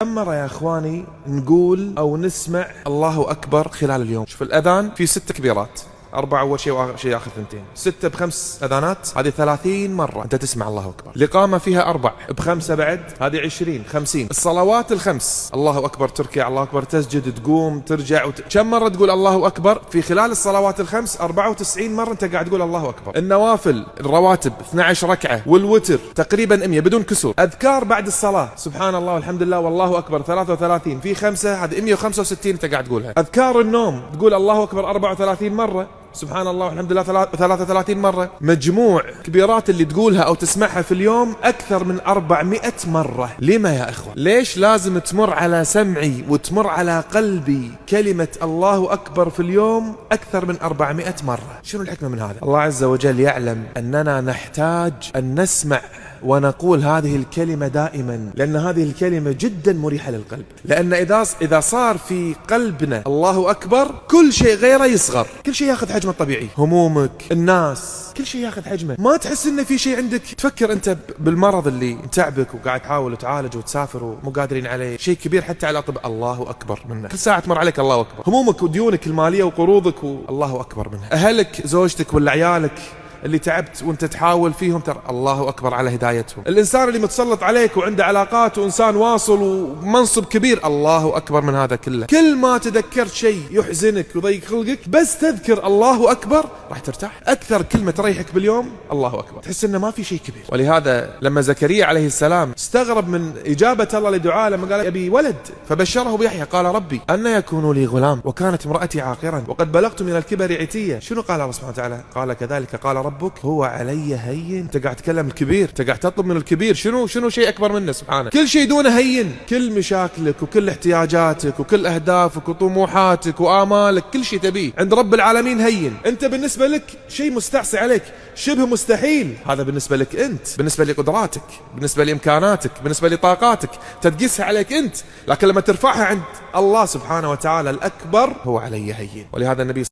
كم مرة يا اخواني نقول او نسمع الله اكبر خلال اليوم؟ شوف الاذان في 6 تكبيرات، 4 اول شيء واخر شيء اخر 2، 6 ب5 اذانات، هذه 30 مرة انت تسمع الله اكبر. الاقامة فيها 4 ب5 بعد، هذه 20 50. الصلوات الخمس الله اكبر تركع، الله اكبر تسجد، تقوم ترجع كم مرة تقول الله اكبر في خلال الصلوات الخمس؟ 94 مرة انت قاعد تقول الله اكبر. النوافل الرواتب 12 ركعة والوتر تقريبا 100 بدون كسور. اذكار بعد الصلاة سبحان الله والحمد لله والله اكبر 33 في 5 هذه 165 انت قاعد تقولها. اذكار النوم تقول الله اكبر 34 مرة سبحان الله والحمد لله 33 مرة. مجموع كبيرات اللي تقولها أو تسمعها في اليوم أكثر من 400 مرة. لما يا أخوة؟ ليش لازم تمر على سمعي وتمر على قلبي كلمة الله أكبر في اليوم أكثر من 400 مرة؟ شنو الحكمة من هذا؟ الله عز وجل يعلم أننا نحتاج أن نسمع ونقول هذه الكلمة دائما، لأن هذه الكلمة جدا مريحة للقلب. لأن إذا صار في قلبنا الله أكبر كل شيء غيره يصغر، كل شيء ياخذ حجمه الطبيعي، همومك، الناس، كل شيء ياخذ حجمه. ما تحس إن في شيء عندك تفكر أنت بالمرض اللي متعبك وقاعد تحاول تعالج وتسافر ومو قادرين عليه، شيء كبير حتى على طب الله أكبر منه. كل ساعة تمر عليك الله أكبر. همومك وديونك المالية وقروضك الله أكبر منها. أهلك زوجتك ولا عيالك اللي تعبت وانت تحاول فيهم ترى الله أكبر على هدايتهم. الإنسان اللي متسلط عليك وعنده علاقات وإنسان واصل ومنصب كبير الله أكبر من هذا كله. كل ما تذكرت شيء يحزنك ويضيق خلقك بس تذكر الله أكبر راح ترتاح. أكثر كلمة تريحك باليوم الله أكبر، تحس إنه ما في شيء كبير. ولهذا لما زكريا عليه السلام استغرب من إجابة الله لدعاء لما قال أبي ولد فبشره بيحيى قال ربي أن يكون لي غلام وكانت امرأتي عاقرا وقد بلغت من الكبر عتيا. شنو قال الله سبحانه وتعالى؟ قال كذلك قال ربك هو علي هين. انت قاعد تتكلم الكبير، انت قاعد تطلب من الكبير. شنو شيء اكبر منه سبحانه؟ كل شيء دونه هين. كل مشاكلك وكل احتياجاتك وكل اهدافك وطموحاتك وامالك كل شيء تبيه عند رب العالمين هين. انت بالنسبه لك شيء مستعصي عليك، شبه مستحيل. هذا بالنسبه لك انت، بالنسبه لقدراتك، بالنسبه لامكاناتك، بالنسبه لطاقاتك تقيسها عليك انت، لكن لما ترفعها عند الله سبحانه وتعالى الاكبر هو علي هين. ولهذا النبي